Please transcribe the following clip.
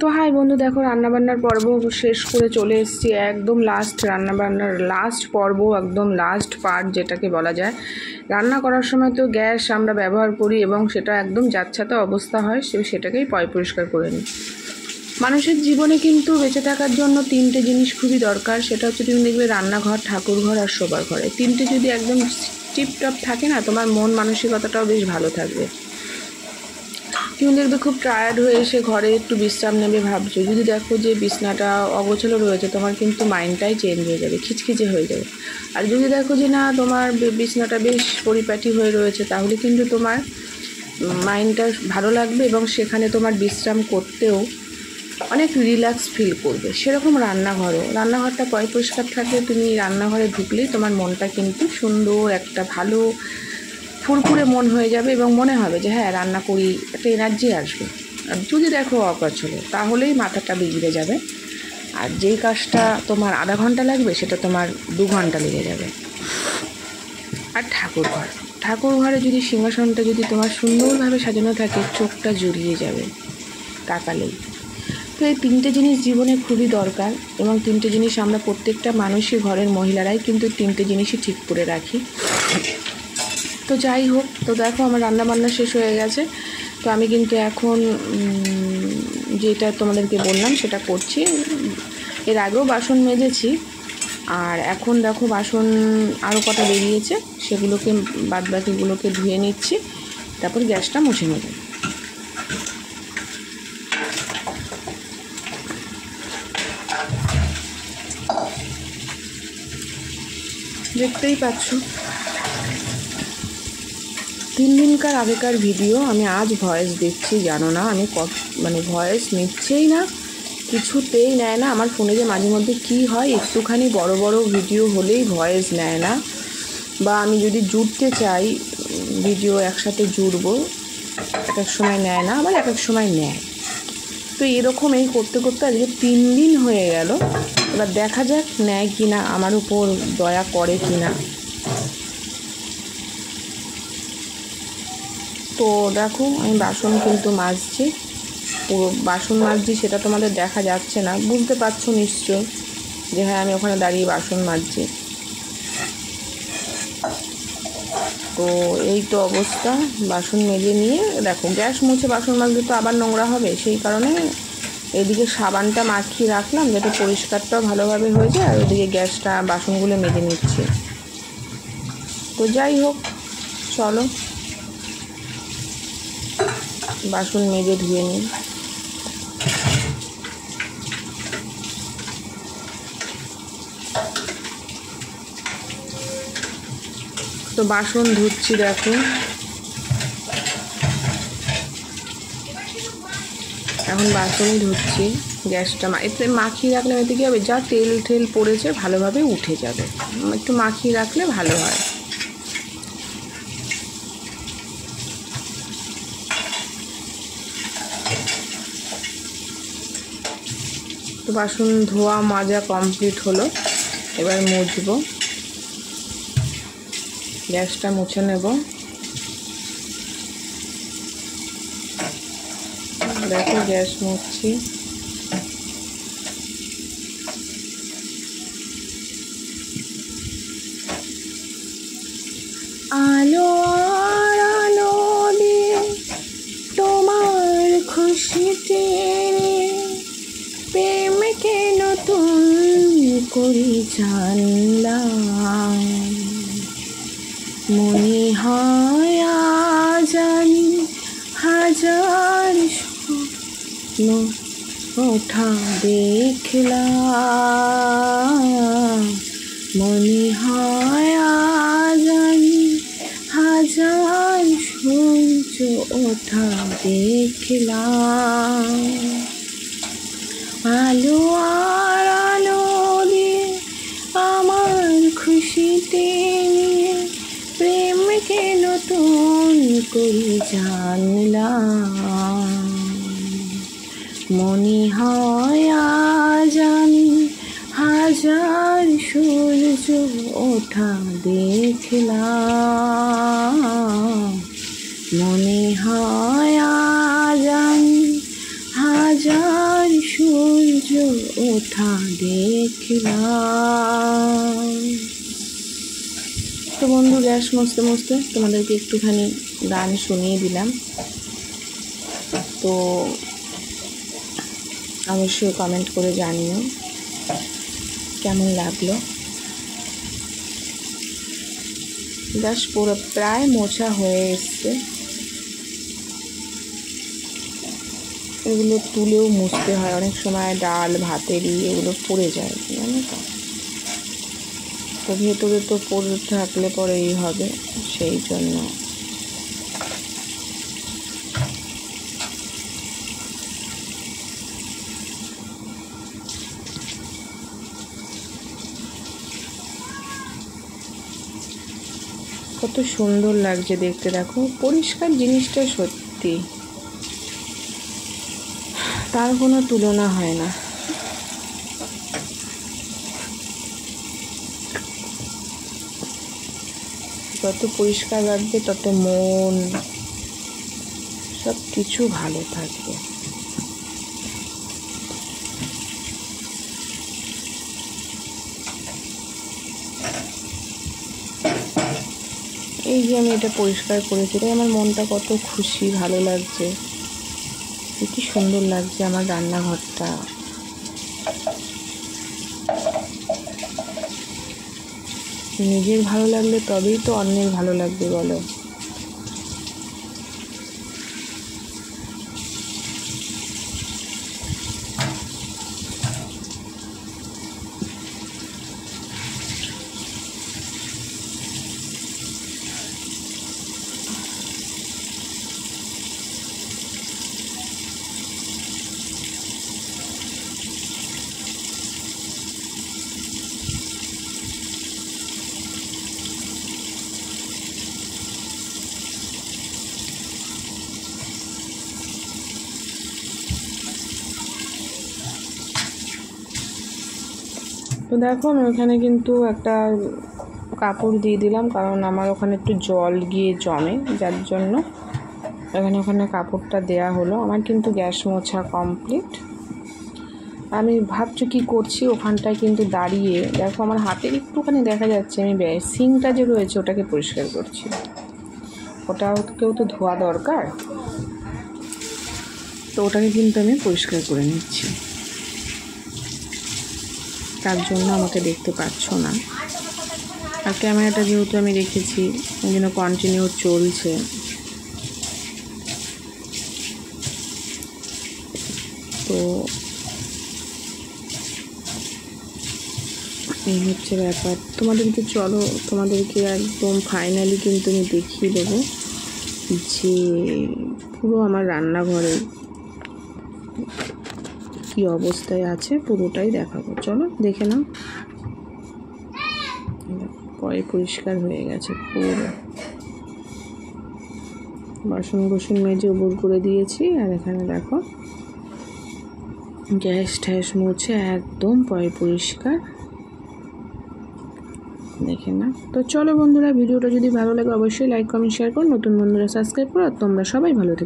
তো হাই বন্ধু, দেখো রান্নাবান্নার পর্ব শেষ করে চলে এসেছি। একদম লাস্ট রান্নাবান্নার লাস্ট পর্ব, একদম লাস্ট পার্ট যেটাকে বলা যায়। রান্না করার সময় তো গ্যাস আমরা ব্যবহার করি এবং সেটা একদম যাচ্ছাতা অবস্থা হয়, সেটাকেই পরিষ্কার করে নিই। মানুষের জীবনে কিন্তু বেঁচে থাকার জন্য তিনটে জিনিস খুবই দরকার। সেটা হচ্ছে, তুমি দেখবে রান্নাঘর, ঠাকুরঘর আর শোবার ঘরে তিনটে যদি একদম টিপটপ থাকে না, তোমার মন মানসিকতাটাও বেশ ভালো থাকবে। তুমি দেখবে খুব টায়ার্ড হয়ে এসে ঘরে একটু বিশ্রাম নেবে ভাবছো, যদি দেখো যে বিছনাটা অগোছালো রয়েছে, তোমার কিন্তু মাইন্ডটাই চেঞ্জ হয়ে যাবে, খিচখিচে হয়ে যাবে। আর যদি দেখো যে না, তোমার বিছনাটা বেশ পরিপাটি হয়ে রয়েছে, তাহলে কিন্তু তোমার মাইন্ডটা ভালো লাগবে এবং সেখানে তোমার বিশ্রাম করতেও অনেক রিল্যাক্স ফিল করবে। সেরকম রান্নাঘরটা পরিষ্কার থাকলে তুমি রান্নাঘরে ঢুকলেই তোমার মনটা কিন্তু সুন্দর একটা ভালো ফুরফুরে মন হয়ে যাবে এবং মনে হবে যে হ্যাঁ রান্না করি, একটা এনার্জি আসবে। আর যদি দেখো অগোছালো, তাহলেই মাথাটা বিগড়ে যাবে, আর যেই কাজটা তোমার আধা ঘন্টা লাগবে সেটা তোমার 2 ঘন্টা লেগে যাবে। আর ঠাকুরঘরে যদি সিংহাসনটা যদি তোমার সুন্দরভাবে সাজানো থাকে, চোখটা জুড়িয়ে যাবে তাকালেই। তো এই তিনটে জিনিস জীবনে খুবই দরকার এবং তিনটে জিনিস আমরা প্রত্যেকটা মানুষই, ঘরের মহিলারাই কিন্তু তিনটে জিনিসই ঠিক করে রাখি। তো যাই হোক, তো দেখো আমার রান্নাবান্না শেষ হয়ে গেছে। তো আমি কিন্তু এখন যেটা তোমাদেরকে বললাম সেটা করছি। এর আগেও বাসন মেজেছি, আর এখন দেখো বাসন আরও কটা বেরিয়েছে, সেগুলোকে বাদবাকিগুলোকে ধুয়ে নিচ্ছি, তারপর গ্যাসটা মুছে নেব। দেখতেই পাচ্ছ 3 দিনকার আগেকার ভিডিও আমি আজ ভয়েস দিচ্ছি, জানো না আমি ভয়েস নিচ্ছেই না, কিছুতেই নেয় না। আমার ফোনে যে মাঝে মধ্যে কী হয়, একটুখানি বড় বড় ভিডিও হলেই ভয়েস নেয় না, বা আমি যদি জুড়তে চাই ভিডিও একসাথে জুড়বো, এক এক সময় নেয় না, আবার এক এক সময় নেয়। তো এরকম এই করতে করতে আজকে 3 দিন হয়ে গেল। এবার দেখা যাক নেয় কি না, আমার উপর দয়া করে কি না। তো দেখো আমি বাসন কিন্তু মাজছি, পুরো বাসন মাজছি, সেটা তোমাদের দেখা যাচ্ছে না, বুঝতে পারছো নিশ্চয় যে হ্যাঁ আমি ওখানে দাঁড়িয়ে বাসন মাজছি। তো এই তো অবস্থা, বাসন মেজে নিয়ে দেখো গ্যাস মুছে বাসন মাজলে তো আবার নোংরা হবে, সেই কারণে এদিকে সাবানটা মাখিয়ে রাখলাম যাতে পরিষ্কারটাও ভালোভাবে হয়ে যায়, আর ওইদিকে গ্যাসটা বাসনগুলো মেজে নিচ্ছি। তো যাই হোক, চলো বাসন মেজে ধুয়ে নিই। তো বাসন ধুচ্ছি, দেখো এখন বাসনই ধুচ্ছি। গ্যাসটা এতে মাখিয়ে রাখলে এতে কী হবে, যা তেল পড়েছে ভালোভাবে উঠে যাবে, একটু মাখিয়ে রাখলে ভালো হয়। তো বাসন ধোয়া মাজা কমপ্লিট হলো, এবার মুছবো, গ্যাসটা মুছে নেব। দেখো গ্যাস মুছছি। আলো আর আলো দিয়ে তোমার খুশিতে প্রেমকে নতুন করে জানলাম, মনে হয় আজ আমি হাজার স্বপ্ন ওঠা দেখলাম, মনে হয় আজ আমি হাজার সূর্য ওঠা দেখলাম। আলো আর আলো দিয়ে আমার খুশিতে প্রেমকে নতুন করে জানলাম, মনে হয় আজ আমি হাজার সূর্য ওঠা দেখলাম, মনে হয় আজ আমি হাজার সূর্য ওঠা দেখলাম। তো বন্ধু গ্যাস মুছতে মুছতে তোমাদেরকে একটুখানি গান শুনিয়ে দিলাম। তো অবশ্যই কমেন্ট করে জানিও কেমন লাগলো। গ্যাস পুরো প্রায় মোছা হয়ে এসছে। এগুলো তুলেও মুছতে হয়, অনেক সময় ডাল ভাতেরই এগুলো পড়ে যায়, জানো তো। তো ভেতরে তো পড়ে থাকলে পরেই হবে, সেই জন্য কত সুন্দর লাগছে দেখতে। দেখো পরিষ্কার জিনিসটা সত্যি তার কোনো তুলনা হয় না। যত পরিষ্কার রাখবে তত মন সব কিছু ভালো থাকবে। এই যে আমি এটা পরিষ্কার করেছি, তাই আমার মনটা কত খুশি, ভালো লাগছে। কি সুন্দর লাগছে আমার রান্নাঘরটা। নিজের ভালো লাগলে তবেই তো অন্যের ভালো লাগবে বলো। তো দেখো আমি ওখানে কিন্তু একটা কাপড় দিয়ে দিলাম, কারণ আমার ওখানে একটু জল গিয়ে জমে, যার জন্য ওখানে কাপড়টা দেয়া হলো। আমার কিন্তু গ্যাস মোছা কমপ্লিট। আমি ভাবছি কি করছি, ওখানটায় কিন্তু দাঁড়িয়ে দেখো আমার হাতের একটুখানি দেখা যাচ্ছে, আমি সিঙ্কটা যে রয়েছে ওটাকে পরিষ্কার করছি। ওটাকেও তো ধোয়া দরকার, তো ওটাকে কিন্তু আমি পরিষ্কার করে নিচ্ছি। তার জন্য আমাকে দেখতে পাচ্ছ না। আর ক্যামেরাটা যেহেতু আমি রেখেছি ওই জন্য কন্টিনিউ চলছে। তো এই হচ্ছে ব্যাপার। তোমাদেরকে চলো তোমাদেরকে একদম ফাইনালি কিন্তু আমি দেখিয়ে দেবো যে পুরো আমার রান্নাঘরে কি অবস্থায় আছে, পুরোটাই দেখাবো। চলো দেখে নাও। পরে পরিষ্কার হয়ে গেছে পুরো, বাসন কুসন মেজে উপর করে দিয়েছি। আর এখানে দেখো গ্যাস ট্যাস মুছে একদম পরে পরিষ্কার, দেখে না। তো চলো বন্ধুরা, ভিডিওটা যদি ভালো লাগে অবশ্যই লাইক কমেন্ট শেয়ার করো, নতুন বন্ধুরা সাবস্ক্রাইব করো। আর তোমরা সবাই ভালো থেকো।